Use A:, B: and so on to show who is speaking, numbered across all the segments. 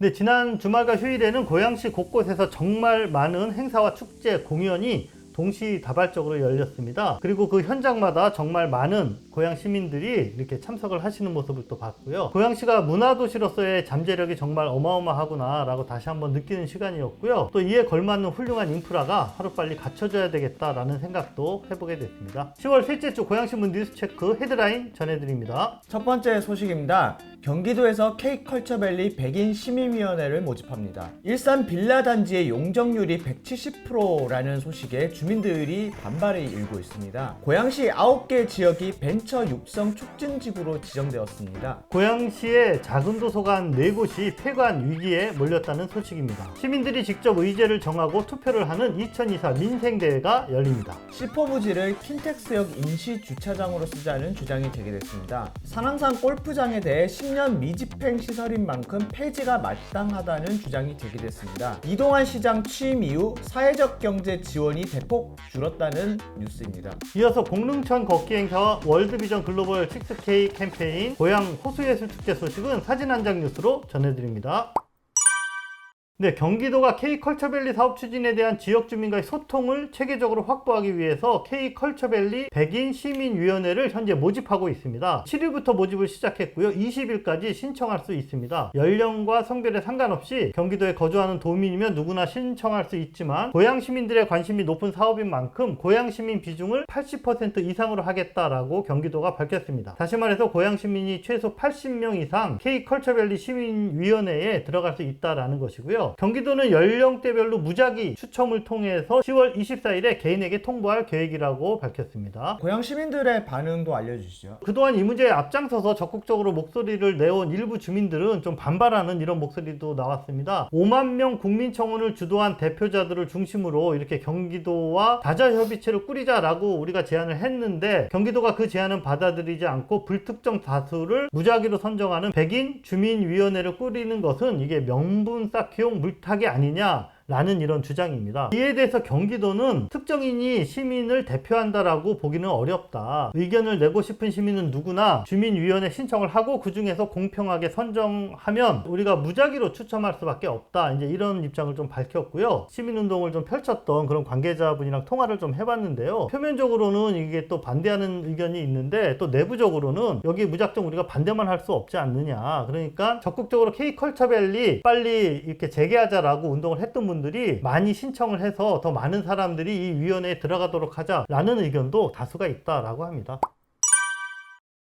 A: 근데 지난 주말과 휴일에는 고양시 곳곳에서 정말 많은 행사와 축제, 공연이 동시다발적으로 열렸습니다. 그리고 그 현장마다 정말 많은 고양 시민들이 이렇게 참석을 하시는 모습을 또 봤고요. 고양시가 문화도시로서의 잠재력이 정말 어마어마하구나 라고 다시 한번 느끼는 시간이었고요. 또 이에 걸맞는 훌륭한 인프라가 하루빨리 갖춰져야 되겠다라는 생각도 해보게 됐습니다. 10월 셋째 주 고양신문 뉴스체크 헤드라인 전해드립니다.
B: 첫 번째 소식입니다. 경기도에서 K컬처밸리 백인 시민위원회를 모집합니다. 일산 빌라단지의 용적률이 170%라는 소식에 주민들이 반발이 일고 있습니다. 고양시 9개 지역이 벤처 육성 촉진지구로 지정되었습니다.
A: 고양시의 작은 도서관 4곳이 폐관 위기에 몰렸다는 소식입니다. 시민들이 직접 의제를 정하고 투표를 하는 2024 민생대회가 열립니다.
B: C4 부지를 킨텍스역 임시주차장으로 쓰자는 주장이 제기됐습니다. 산왕산 골프장에 대해 10년 미집행 시설인 만큼 폐지가 마땅하다는 주장이 제기됐습니다. 이동환 시장 취임 이후 사회적 경제 지원이 대폭 줄었다는 뉴스입니다.
A: 이어서 공릉천 걷기 행사와 월드비전 글로벌 6K 캠페인 고양 호수예술축제 소식은 사진 한 장 뉴스로 전해드립니다. 네, 경기도가 K컬처밸리 사업 추진에 대한 지역 주민과의 소통을 체계적으로 확보하기 위해서 K컬처밸리 백인 시민위원회를 현재 모집하고 있습니다. 7일부터 모집을 시작했고요. 20일까지 신청할 수 있습니다. 연령과 성별에 상관없이 경기도에 거주하는 도민이면 누구나 신청할 수 있지만 고양 시민들의 관심이 높은 사업인 만큼 고양 시민 비중을 80% 이상으로 하겠다라고 경기도가 밝혔습니다. 다시 말해서 고양 시민이 최소 80명 이상 K컬처밸리 시민위원회에 들어갈 수 있다라는 것이고요. 경기도는 연령대별로 무작위 추첨을 통해서 10월 24일에 개인에게 통보할 계획이라고 밝혔습니다.
B: 고양 시민들의 반응도 알려주시죠.
A: 그동안 이 문제에 앞장서서 적극적으로 목소리를 내온 일부 주민들은 좀 반발하는 이런 목소리도 나왔습니다. 5만 명 국민청원을 주도한 대표자들을 중심으로 이렇게 경기도와 다자협의체를 꾸리자라고 우리가 제안을 했는데 경기도가 그 제안은 받아들이지 않고 불특정 다수를 무작위로 선정하는 백인 주민위원회를 꾸리는 것은 이게 명분 쌓기용 물타기 아니냐 라는 이런 주장입니다. 이에 대해서 경기도는 특정인이 시민을 대표한다라고 보기는 어렵다. 의견을 내고 싶은 시민은 누구나 주민위원회 신청을 하고 그 중에서 공평하게 선정하면 우리가 무작위로 추첨할 수밖에 없다. 이제 이런 입장을 좀 밝혔고요. 시민운동을 좀 펼쳤던 그런 관계자분이랑 통화를 좀 해봤는데요. 표면적으로는 이게 또 반대하는 의견이 있는데 또 내부적으로는 여기 무작정 우리가 반대만 할 수 없지 않느냐. 그러니까 적극적으로 K컬처밸리 빨리 이렇게 재개하자라고 운동을 했던 분들이 많이 신청을 해서 더 많은 사람들이 이 위원회에 들어가도록 하자라는 의견도 다수가 있다라고 합니다.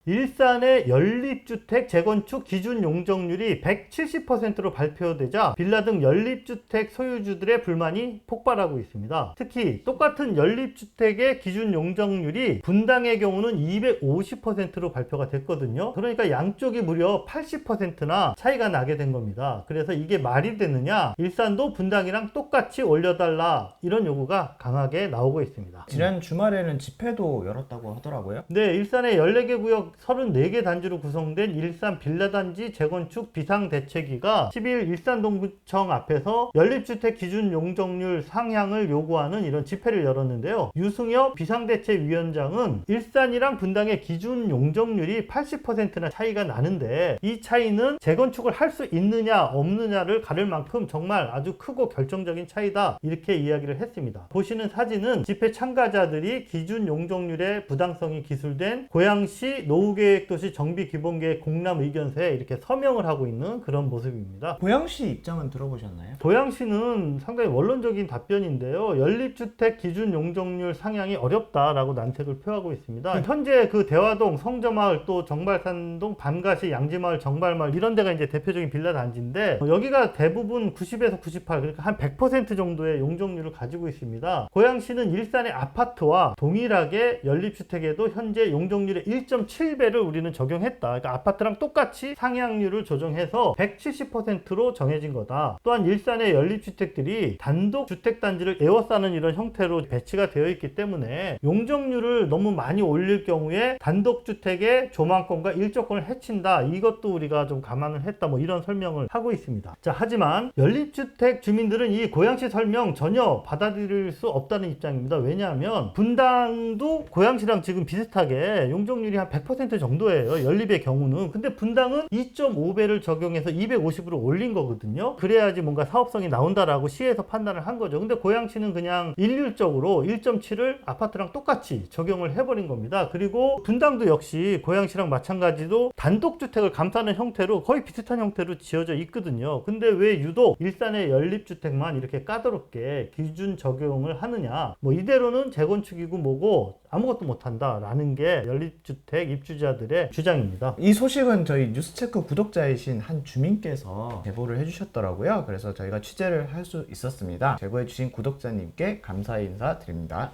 A: 일산의 연립주택 재건축 기준 용적률이 170%로 발표되자 빌라 등 연립주택 소유주들의 불만이 폭발하고 있습니다. 특히 똑같은 연립주택의 기준 용적률이 분당의 경우는 250%로 발표가 됐거든요. 그러니까 양쪽이 무려 80%나 차이가 나게 된 겁니다. 그래서 이게 말이 되느냐, 일산도 분당이랑 똑같이 올려달라, 이런 요구가 강하게 나오고 있습니다.
B: 지난 주말에는 집회도 열었다고 하더라고요.
A: 네, 일산의 14개 구역 34개 단지로 구성된 일산 빌라단지 재건축 비상대책위가 10일 일산동구청 앞에서 연립주택 기준 용적률 상향을 요구하는 이런 집회를 열었는데요. 유승엽 비상대책위원장은 일산이랑 분당의 기준 용적률이 80%나 차이가 나는데 이 차이는 재건축을 할 수 있느냐 없느냐를 가를 만큼 정말 아주 크고 결정적인 차이다, 이렇게 이야기를 했습니다. 보시는 사진은 집회 참가자들이 기준 용적률의 부당성이 기술된 고양시 노후계획도시 정비기본계획 공람의견서에 이렇게 서명을 하고 있는 그런 모습입니다.
B: 고양시 입장은 들어보셨나요?
A: 고양시는 상당히 원론적인 답변인데요. 연립주택 기준 용적률 상향이 어렵다라고 난색을 표하고 있습니다. 현재 그 대화동, 성저마을, 또 정발산동, 밤가시, 양지마을, 정발마을 이런 데가 이제 대표적인 빌라 단지인데 여기가 대부분 90에서 98, 그러니까 한 100% 정도의 용적률을 가지고 있습니다. 고양시는 일산의 아파트와 동일하게 연립주택에도 현재 용적률의 1.7배를 우리는 적용했다. 그러니까 아파트랑 똑같이 상향률을 조정해서 170%로 정해진 거다. 또한 일산의 연립주택들이 단독 주택단지를 에워싸는 이런 형태로 배치가 되어 있기 때문에 용적률을 너무 많이 올릴 경우에 단독주택의 조망권과 일조권을 해친다. 이것도 우리가 좀 감안을 했다. 뭐 이런 설명을 하고 있습니다. 자, 하지만 연립주택 주민들은 이 고양시 설명 전혀 받아들일 수 없다는 입장입니다. 왜냐하면 분당도 고양시랑 지금 비슷하게 용적률이 한 100% 40% 정도예요. 연립의 경우는. 근데 분당은 2.5배를 적용해서 250으로 올린 거거든요. 그래야지 뭔가 사업성이 나온다라고 시에서 판단을 한 거죠. 근데 고양시는 그냥 일률적으로 1.7을 아파트랑 똑같이 적용을 해버린 겁니다. 그리고 분당도 역시 고양시랑 마찬가지로 단독주택을 감싸는 형태로 거의 비슷한 형태로 지어져 있거든요. 근데 왜 유독 일산의 연립주택만 이렇게 까다롭게 기준 적용을 하느냐, 뭐 이대로는 재건축이고 뭐고 아무것도 못한다라는 게 연립주택 입주자들의 주장입니다.
B: 이 소식은 저희 뉴스체크 구독자이신 한 주민께서 제보를 해주셨더라고요. 그래서 저희가 취재를 할 수 있었습니다. 제보해주신 구독자님께 감사의 인사 드립니다.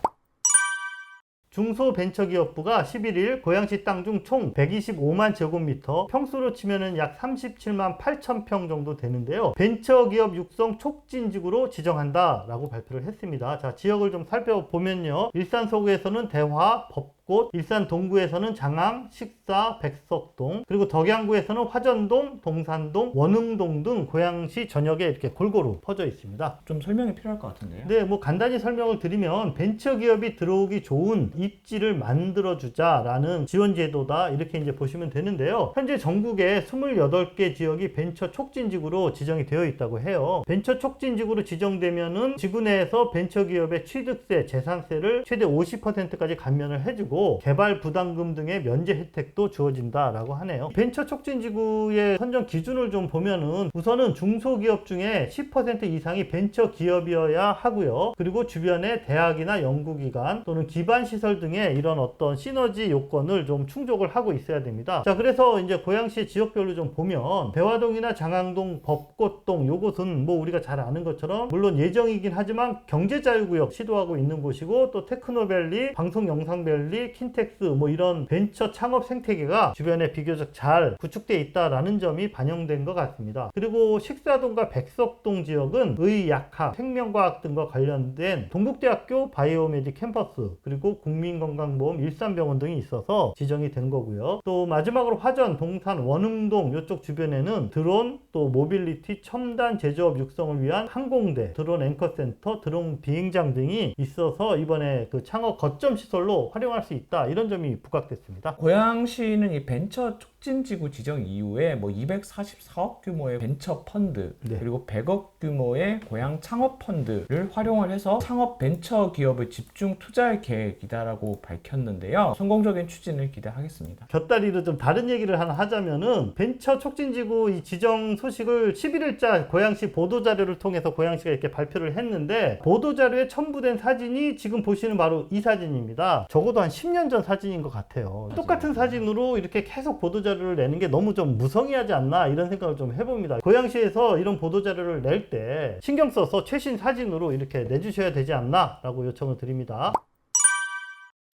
A: 중소벤처기업부가 11일 고양시 땅 중 총 125만 제곱미터, 평수로 치면은 약 37만 8천 평 정도 되는데요. 벤처기업 육성 촉진지구로 지정한다라고 발표를 했습니다. 자, 지역을 좀 살펴보면요. 일산 서구에서는 대화, 법곳, 일산 동구에서는 장항, 식사, 백석동, 그리고 덕양구에서는 화전동, 동산동, 원흥동 등 고양시 전역에 이렇게 골고루 퍼져 있습니다.
B: 좀 설명이 필요할 것 같은데요.
A: 네, 뭐 간단히 설명을 드리면 벤처기업이 들어오기 좋은 입지를 만들어주자라는 지원제도다, 이렇게 이제 보시면 되는데요. 현재 전국에 28개 지역이 벤처 촉진지구로 지정이 되어 있다고 해요. 벤처 촉진지구로 지정되면은 지구 내에서 벤처기업의 취득세, 재산세를 최대 50%까지 감면을 해주고 개발 부담금 등의 면제 혜택도 주어진다라고 하네요. 벤처 촉진지구의 선정 기준을 좀 보면은 우선은 중소기업 중에 10% 이상이 벤처기업이어야 하고요. 그리고 주변에 대학이나 연구기관 또는 기반시설 등의 이런 어떤 시너지 요건을 좀 충족을 하고 있어야 됩니다. 자, 그래서 이제 고양시 지역별로 좀 보면 대화동이나 장항동, 법꽃동 요곳은 뭐 우리가 잘 아는 것처럼 물론 예정이긴 하지만 경제자유구역 시도하고 있는 곳이고, 또 테크노밸리, 방송영상밸리, 킨텍스 뭐 이런 벤처 창업 생태계가 주변에 비교적 잘 구축되어 있다라는 점이 반영된 것 같습니다. 그리고 식사동과 백석동 지역은 의약학, 생명과학 등과 관련된 동국대학교 바이오메딕 캠퍼스, 그리고 국민건강보험 일산병원 등이 있어서 지정이 된 거고요. 또 마지막으로 화전, 동산, 원흥동 이쪽 주변에는 드론, 또 모빌리티, 첨단 제조업 육성을 위한 항공대, 드론 앵커센터, 드론 비행장 등이 있어서 이번에 그 창업 거점 시설로 활용할 수 있다, 이런 점이 부각됐습니다.
B: 고양시는 이 벤처 촉진지구 지정 이후에 뭐 244억 규모의 벤처 펀드,
A: 네.
B: 그리고 100억 규모의 고양 창업 펀드를 활용을 해서 창업 벤처 기업을 집중 투자할 계획이다라고 밝혔는데요. 성공적인 추진을 기대하겠습니다.
A: 곁다리로 좀 다른 얘기를 하나 하자면은 벤처 촉진지구 이 지정 소식을 11일자 고양시 보도자료를 통해서 고양시가 이렇게 발표를 했는데, 보도자료에 첨부된 사진이 지금 보시는 바로 이 사진입니다. 적어도 한 10년 전 사진인 것 같아요. 똑같은 사진으로 이렇게 계속 보도자료를 내는 게 너무 좀 무성의하지 않나, 이런 생각을 좀 해봅니다. 고양시에서 이런 보도자료를 낼 때 신경 써서 최신 사진으로 이렇게 내주셔야 되지 않나 라고 요청을 드립니다.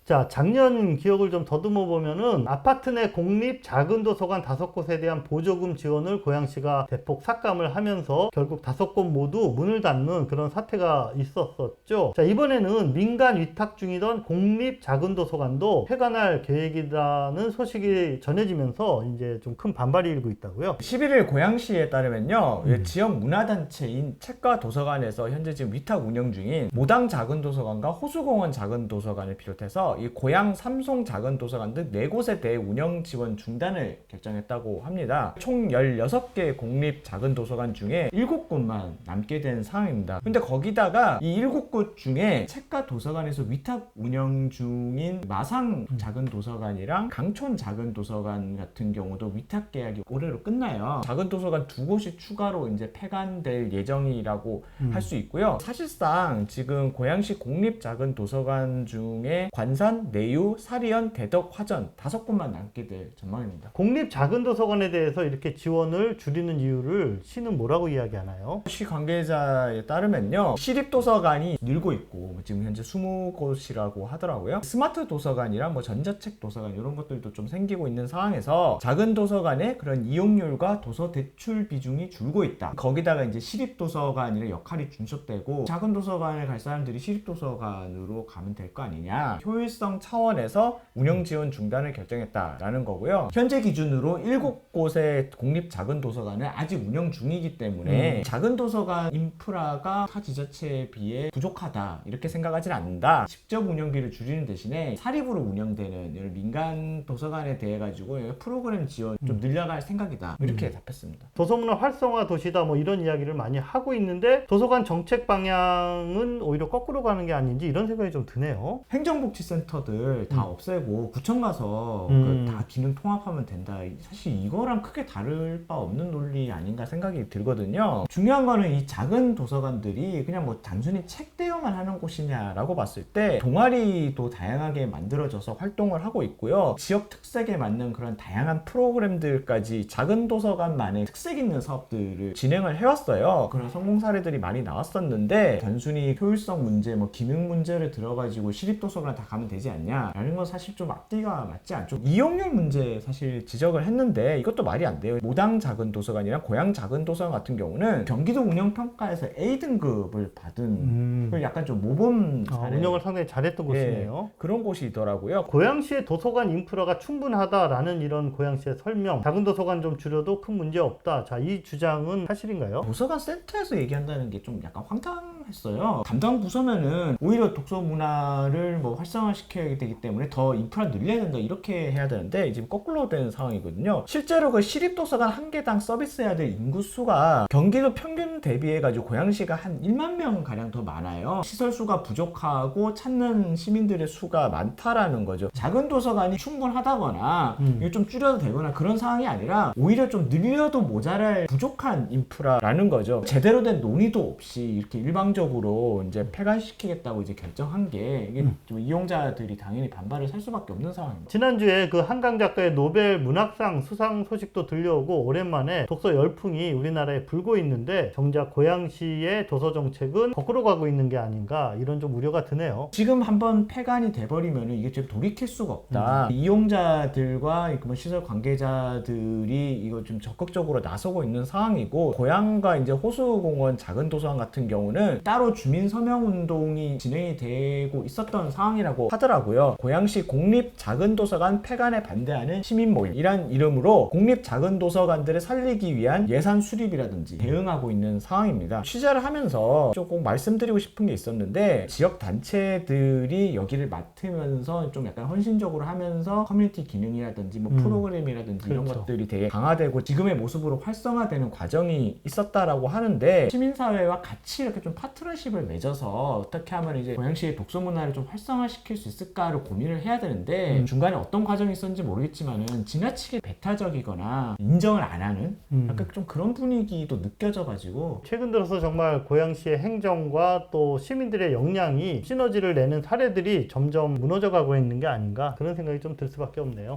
A: 자, 작년 기억을 좀 더듬어 보면은 아파트 내 공립 작은 도서관 5곳에 대한 보조금 지원을 고양시가 대폭 삭감을 하면서 결국 5곳 모두 문을 닫는 그런 사태가 있었었죠. 자, 이번에는 민간 위탁 중이던 공립 작은 도서관도 폐관할 계획이라는 소식이 전해지면서 이제 좀 큰 반발이 일고 있다고요.
B: 11일 고양시에 따르면요, 지역 문화단체인 책과 도서관에서 현재 지금 위탁 운영 중인 모당 작은 도서관과 호수공원 작은 도서관을 비롯해서 이 고양 삼송 작은 도서관 등 4곳에 대해 운영 지원 중단을 결정했다고 합니다. 총 16개 공립 작은 도서관 중에 7곳만 남게 된 상황입니다. 근데 거기다가 이 7곳 중에 책과 도서관에서 위탁 운영 중인 마상 작은 도서관이랑 강촌 작은 도서관 같은 경우도 위탁 계약이 올해로 끝나요. 작은 도서관 2곳이 추가로 이제 폐관될 예정이라고 할 수 있고요. 사실상 지금 고양시 공립 작은 도서관 중에 관산, 내유, 사리연, 대덕, 화전 5곳만 남게 될 전망입니다.
A: 공립 작은 도서관에 대해서 이렇게 지원을 줄이는 이유를 시는 뭐라고 이야기하나요?
B: 시 관계자에 따르면요, 시립도서관이 늘고 있고 지금 현재 20곳이라고 하더라고요. 스마트 도서관이랑 뭐 전자책 도서관 이런 것들도 좀 생기고 있는 상황에서 작은 도서관의 그런 이용률과 도서 대출 비중이 줄고 있다. 거기다가 이제 시립도서관의 역할이 중첩되고 작은 도서관에 갈 사람들이 시립도서관으로 가면 될 거 아니냐, 효율성 효율성 차원에서 운영 지원 중단을 결정했다라는 거고요. 현재 기준으로 7곳의 공립 작은 도서관은 아직 운영 중이기 때문에 작은 도서관 인프라가 타 지자체에 비해 부족하다 이렇게 생각하지는 않는다. 직접 운영비를 줄이는 대신에 사립으로 운영되는 이런 민간 도서관에 대해 가지고 프로그램 지원 좀 늘려갈 생각이다. 이렇게 답했습니다.
A: 도서문화 활성화 도시다 뭐 이런 이야기를 많이 하고 있는데 도서관 정책 방향은 오히려 거꾸로 가는 게 아닌지 이런 생각이 좀 드네요.
B: 행정복지센터들 다 없애고 구청 가서 다 기능 통합하면 된다. 사실 이거랑 크게 다를 바 없는 논리 아닌가 생각이 들거든요. 중요한 거는 이 작은 도서관들이 그냥 뭐 단순히 책 대여만 하는 곳이냐라고 봤을 때 동아리도 다양하게 만들어져서 활동을 하고 있고요. 지역 특색에 맞는 그런 다양한 프로그램들까지 작은 도서관만의 특색 있는 사업들을 진행을 해왔어요. 그런 성공 사례들이 많이 나왔었는데 단순히 효율성 문제, 뭐 기능 문제를 들어가지고 시립도서관 다 가면 되지 않냐라는 건 사실 좀 앞뒤가 맞지 않죠. 이용률 문제 사실 지적을 했는데 이것도 말이 안 돼요. 모당 작은 도서관이랑 고양 작은 도서관 같은 경우는 경기도 운영평가에서 A등급을 받은 약간 좀 모범 사례.
A: 운영을 상당히 잘했던 곳이네요.
B: 그런 곳이더라고요.
A: 고양시의 도서관 인프라가 충분하다라는 이런 고양시의 설명, 작은 도서관 좀 줄여도 큰 문제 없다. 자, 이 주장은 사실인가요?
B: 도서관 센터에서 얘기한다는 게 좀 약간 황당했어요. 담당 부서면은 오히려 독서 문화를 뭐 활성화시켜야 되기 때문에 더 인프라 늘려야 된다 이렇게 해야 되는데 지금 거꾸로 된 상황이거든요. 실제로 그 시립도서관 한 개당 서비스해야 될 인구수가 경기도 평균 대비해 가지고 고양시가 한 1만 명 가량 더 많아요. 시설 수가 부족하고 찾는 시민들의 수가 많다라는 거죠. 작은 도서관이 충분하다거나 이거 좀 줄여도 되거나 그런 상황이 아니라 오히려 좀 늘려도 모자랄 부족한 인프라라는 거죠. 제대로 된 논의도 없이 이렇게 일방적으로 이제 폐간시키겠다고 이제 결정한 게 이게 좀 이용자들이 당연히 반발을 살 수밖에 없는 상황입니다.
A: 지난주에 그 한강 작가의 노벨 문학상 수상 소식도 들려오고 오랜만에 독서 열풍이 우리나라에 불고 있는데 정작 고양시의 도서 정책은 거꾸로 가고 있는 게 아닌가 이런 좀 우려가 드네요.
B: 지금 한번 폐간이 돼버리면 이게 지금 돌이킬 수가 없다. 이용자들과 뭐 시설 관계자들이 이거 좀 적극적으로 나서고 있는 상황이고 고양과 이제 호수공원 작은 도서관 같은 경우는 따로 주민 서명 운동이 진행이 되고 있었던 상황이라고 하더라고요. 고양시 공립 작은 도서관 폐간에 반대하는 시민 모임이란 이름으로 공립 작은 도서관들을 살리기 위한 예산 수립이라든지 대응하고 있는 상황입니다. 취재를 하면서 조금 말씀드리고 싶은 게 있었는데 지역 단체들이 여기를 맡으면서 좀 약간 헌신적으로 하면서 커뮤니티 기능이라든지 뭐 프로그램이라든지 이런
A: 그렇죠.
B: 것들이 되게 강화되고 지금의 모습으로 활성화되는 과정이 있었다라고 하는데 시민사회와 같이 이렇게 좀 파트너십을 맺어서 어떻게 하면 이제 고양시의 독서 문화를 좀 활성화시킬 수 있을까를 고민을 해야 되는데 중간에 어떤 과정이 있었는지 모르겠지만은 지나치게 배타적이거나 인정을 안 하는 약간 좀 그런 분위기도 느껴져가지고
A: 최근 들어서 정말 고양시의 행정과 또 시민들의 역량이 시너지를 내는 사례들이 점점 무너져가고 있는 게 아닌가 그런 생각이 좀 들 수밖에 없네요.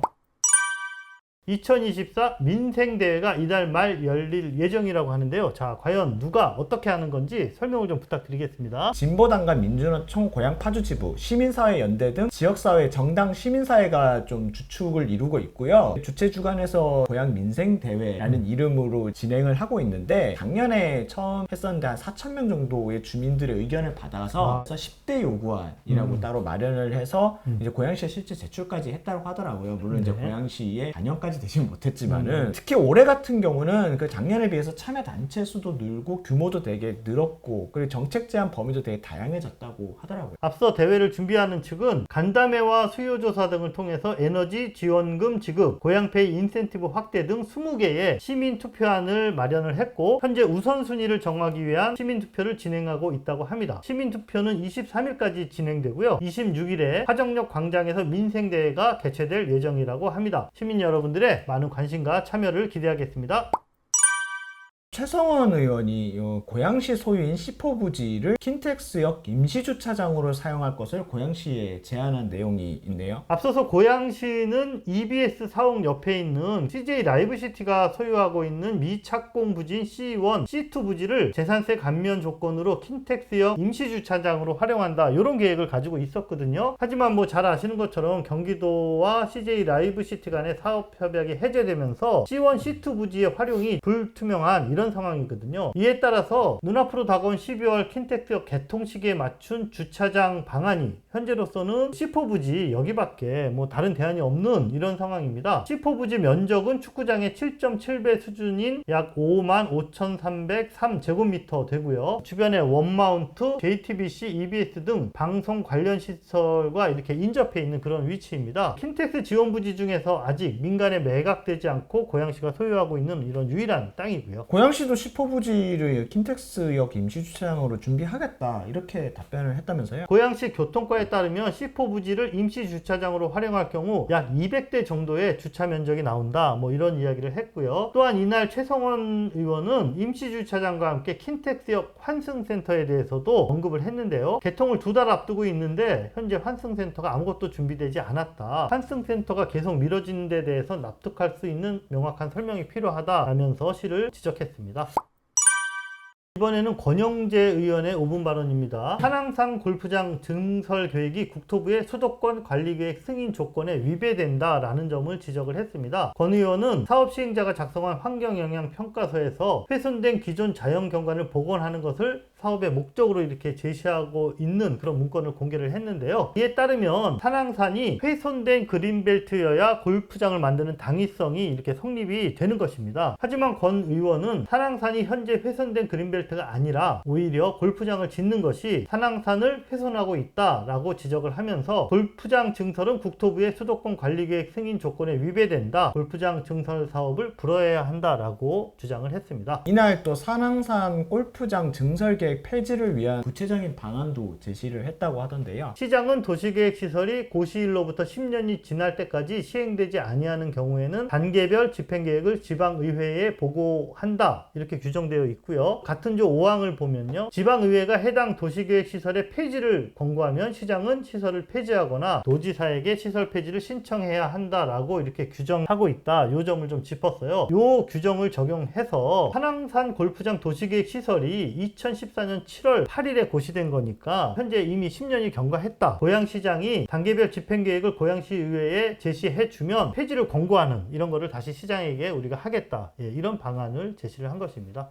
A: 2024 민생대회가 이달 말 열릴 예정이라고 하는데요. 자, 과연 누가 어떻게 하는 건지 설명을 좀 부탁드리겠습니다.
B: 진보당과 민주노총 고양 파주지부, 시민사회연대 등 지역사회, 정당 시민사회가 좀 주축을 이루고 있고요. 주최 주관에서 고양 민생대회라는 이름으로 진행을 하고 있는데 작년에 처음 했었는데 한 4,000명 정도의 주민들의 의견을 받아서 10대 요구안이라고 따로 마련을 해서 이제 고양시에 실제 제출까지 했다고 하더라고요. 물론 이제 고양시에 반영까지 되지는 못했지만은 특히 올해 같은 경우는 그 작년에 비해서 참여 단체 수도 늘고 규모도 되게 늘었고 그리고 정책 제한 범위도 되게 다양해졌다고 하더라고요.
A: 앞서 대회를 준비하는 측은 간담회와 수요조사 등을 통해서 에너지 지원금 지급, 고양페이 인센티브 확대 등 20개의 시민투표안을 마련을 했고 현재 우선순위를 정하기 위한 시민투표를 진행하고 있다고 합니다. 시민투표는 23일까지 진행되고요. 26일에 화정역 광장에서 민생대회가 개최될 예정이라고 합니다. 시민 여러분들의 많은 관심과 참여를 기대하겠습니다.
B: 최성원 의원이 고양시 소유인 C4 부지를 킨텍스역 임시주차장으로 사용할 것을 고양시에 제안한 내용이 있네요.
A: 앞서서 고양시는 EBS 사옥 옆에 있는 CJ 라이브시티가 소유하고 있는 미착공 부지인 C1, C2 부지를 재산세 감면 조건으로 킨텍스역 임시주차장으로 활용한다 이런 계획을 가지고 있었거든요. 하지만 뭐 잘 아시는 것처럼 경기도와 CJ 라이브시티 간의 사업 협약이 해제되면서 C1, C2 부지의 활용이 불투명한 이런 않은 상황이거든요. 이에 따라서 눈앞으로 다가온 12월 킨텍스역 개통 시기에 맞춘 주차장 방안이 현재로서는 C4 부지 여기밖에 뭐 다른 대안이 없는 이런 상황입니다. C4 부지 면적은 축구장의 7.7배 수준인 약 55,303제곱미터 되고요. 주변에 원마운트, JTBC, EBS 등 방송 관련 시설과 이렇게 인접해 있는 그런 위치입니다. 킨텍스 지원 부지 중에서 아직 민간에 매각되지 않고 고양시가 소유하고 있는 이런 유일한 땅이고요.
B: 고양시도 C4부지를 킨텍스역 임시주차장으로 준비하겠다 이렇게 답변을 했다면서요?
A: 고양시 교통과에 따르면 C4 부지를 임시주차장으로 활용할 경우 약 200대 정도의 주차 면적이 나온다, 뭐 이런 이야기를 했고요. 또한 이날 최성원 의원은 임시주차장과 함께 킨텍스역 환승센터에 대해서도 언급을 했는데요. 개통을 2달 앞두고 있는데 현재 환승센터가 아무것도 준비되지 않았다. 환승센터가 계속 미뤄지는 데 대해서 납득할 수 있는 명확한 설명이 필요하다라면서 시를 지적했습니다. 이번에는 권영재 의원의 5분 발언입니다. 한양산 골프장 증설 계획이 국토부의 수도권 관리계획 승인 조건에 위배된다라는 점을 지적을 했습니다. 권 의원은 사업 시행자가 작성한 환경영향평가서에서 훼손된 기존 자연경관을 복원하는 것을 사업의 목적으로 이렇게 제시하고 있는 그런 문건을 공개를 했는데요. 이에 따르면 한양산이 훼손된 그린벨트여야 골프장을 만드는 당위성이 이렇게 성립이 되는 것입니다. 하지만 권 의원은 한양산이 현재 훼손된 그린벨트가 아니라 오히려 골프장을 짓는 것이 한양산을 훼손하고 있다라고 지적을 하면서 골프장 증설은 국토부의 수도권 관리계획 승인 조건에 위배된다. 골프장 증설 사업을 불허해야 한다라고 주장을 했습니다.
B: 이날 또 산항산 골프장 증설 계획 폐지를 위한 구체적인 방안도 제시를 했다고 하던데요.
A: 시장은 도시계획 시설이 고시일로부터 10년이 지날 때까지 시행되지 아니하는 경우에는 단계별 집행계획을 지방의회에 보고한다, 이렇게 규정되어 있고요. 같은 조 5항을 보면요, 지방의회가 해당 도시계획 시설의 폐지를 권고하면 시장은 시설을 폐지하거나 도지사에게 시설 폐지를 신청해야 한다라고 이렇게 규정하고 있다. 이 점을 좀 짚었어요. 이 규정을 적용해서 한양산 골프장 도시계획 시설이 2014년 7월 8일에 고시된 거니까 현재 이미 10년이 경과했다. 고양시장이 단계별 집행계획을 고양시의회에 제시해주면 폐지를 권고하는 이런 거를 다시 시장에게 우리가 하겠다. 이런 방안을 제시를 한 것입니다.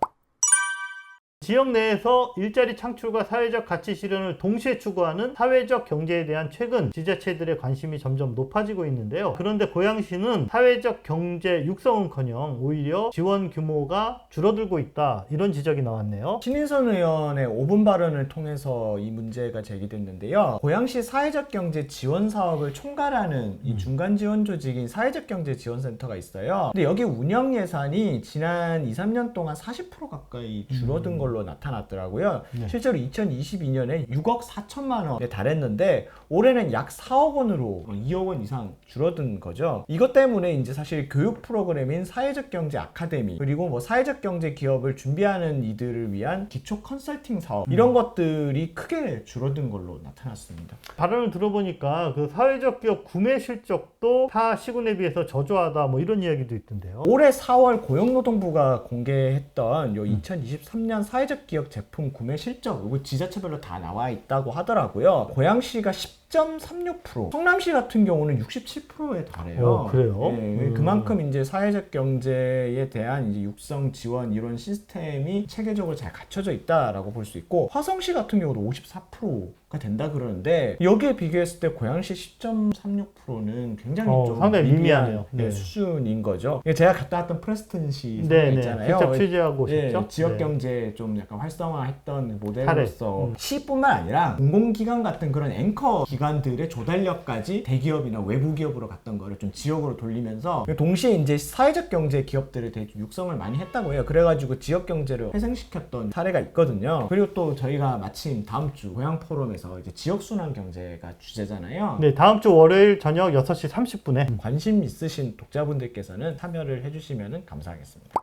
A: 지역 내에서 일자리 창출과 사회적 가치 실현을 동시에 추구하는 사회적 경제에 대한 최근 지자체들의 관심이 점점 높아지고 있는데요. 그런데 고양시는 사회적 경제 육성은커녕 오히려 지원 규모가 줄어들고 있다, 이런 지적이 나왔네요.
B: 신인선 의원의 5분 발언을 통해서 이 문제가 제기됐는데요. 고양시 사회적 경제 지원 사업을 총괄하는 이 중간 지원 조직인 사회적 경제 지원센터가 있어요. 근데 여기 운영 예산이 지난 2, 3년 동안 40% 가까이 줄어든 걸로 나타났더라고요.
A: 네.
B: 실제로 2022년에 6억 4천만 원에 달했는데 올해는 약 4억 원으로 2억 원 이상 줄어든 거죠. 이것 때문에 이제 사실 교육 프로그램인 사회적 경제 아카데미, 그리고 뭐 사회적 경제 기업을 준비하는 이들을 위한 기초 컨설팅 사업, 이런 것들이 크게 줄어든 걸로 나타났습니다.
A: 발언을 들어보니까 그 사회적 기업 구매 실적도 타 시군에 비해서 저조하다, 뭐 이런 이야기도 있던데요.
B: 올해 4월 고용노동부가 공개했던 요 2023년 사회적 기업 제품 구매 실적, 이거 지자체별로 다 나와 있다고 하더라고요. 고양시가 10.36%, 성남시 같은 경우는 67%에 달해요.
A: 그래요?
B: 네, 그만큼 이제 사회적 경제에 대한 이제 육성 지원 이런 시스템이 체계적으로 잘 갖춰져 있다라고 볼 수 있고, 화성시 같은 경우도 54%가 된다 그러는데 여기에 비교했을 때 고양시 10.36%는 굉장히 좀
A: 상당히 미미하네요.
B: 네,
A: 네.
B: 수준인 거죠. 제가 갔다 왔던 프레스턴시
A: 네,
B: 있잖아요.
A: 직접 취재하고
B: 네,
A: 싶죠.
B: 지역 경제 좀 약간 활성화했던 모델로서
A: 사례.
B: 시뿐만 아니라 공공기관 같은 그런 앵커 기관들의 조달력까지 대기업이나 외부 기업으로 갔던 거를 좀 지역으로 돌리면서 동시에 이제 사회적 경제 기업들을 되게 좀 육성을 많이 했다고 해요. 그래가지고 지역 경제를 회생시켰던 사례가 있거든요. 그리고 또 저희가 마침 다음 주 고양 포럼에서 이제 지역 순환 경제가 주제잖아요.
A: 네, 다음 주 월요일 저녁 6시 30분에
B: 관심 있으신 독자분들께서는 참여를 해주시면 감사하겠습니다.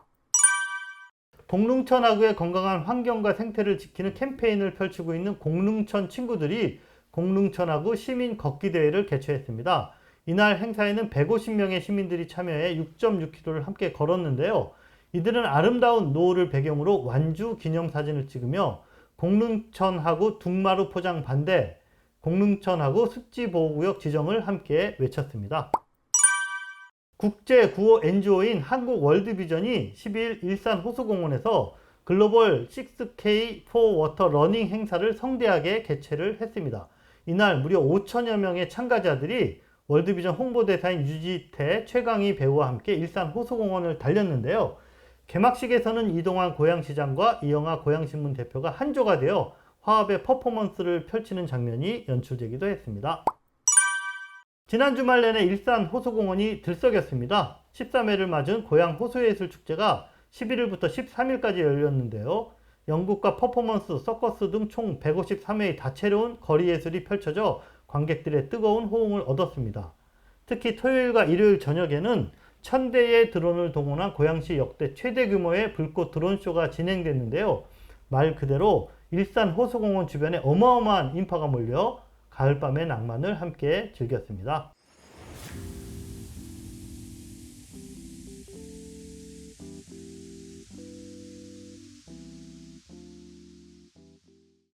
A: 공릉천하구의 건강한 환경과 생태를 지키는 캠페인을 펼치고 있는 공릉천 친구들이 공릉천하구 시민 걷기 대회를 개최했습니다. 이날 행사에는 150명의 시민들이 참여해 6.6km를 함께 걸었는데요. 이들은 아름다운 노을을 배경으로 완주 기념사진을 찍으며 공릉천하구 둥마루 포장 반대, 공릉천하구 습지보호구역 지정을 함께 외쳤습니다. 국제 구호 NGO인 한국 월드비전이 10일 일산 호수공원에서 글로벌 6K for 워터 러닝 행사를 성대하게 개최를 했습니다. 이날 무려 5천여 명의 참가자들이 월드비전 홍보대사인 유지태, 최강희 배우와 함께 일산 호수공원을 달렸는데요. 개막식에서는 이동환 고양시장과 이영하 고양신문 대표가 한조가 되어 화합의 퍼포먼스를 펼치는 장면이 연출되기도 했습니다. 지난 주말 내내 일산 호수공원이 들썩였습니다. 13회를 맞은 고양 호수예술축제가 11일부터 13일까지 열렸는데요. 연극과 퍼포먼스, 서커스 등 총 153회의 다채로운 거리예술이 펼쳐져 관객들의 뜨거운 호응을 얻었습니다. 특히 토요일과 일요일 저녁에는 1000대의 드론을 동원한 고양시 역대 최대 규모의 불꽃 드론쇼가 진행됐는데요. 말 그대로 일산 호수공원 주변에 어마어마한 인파가 몰려 가을밤의 낭만을 함께 즐겼습니다.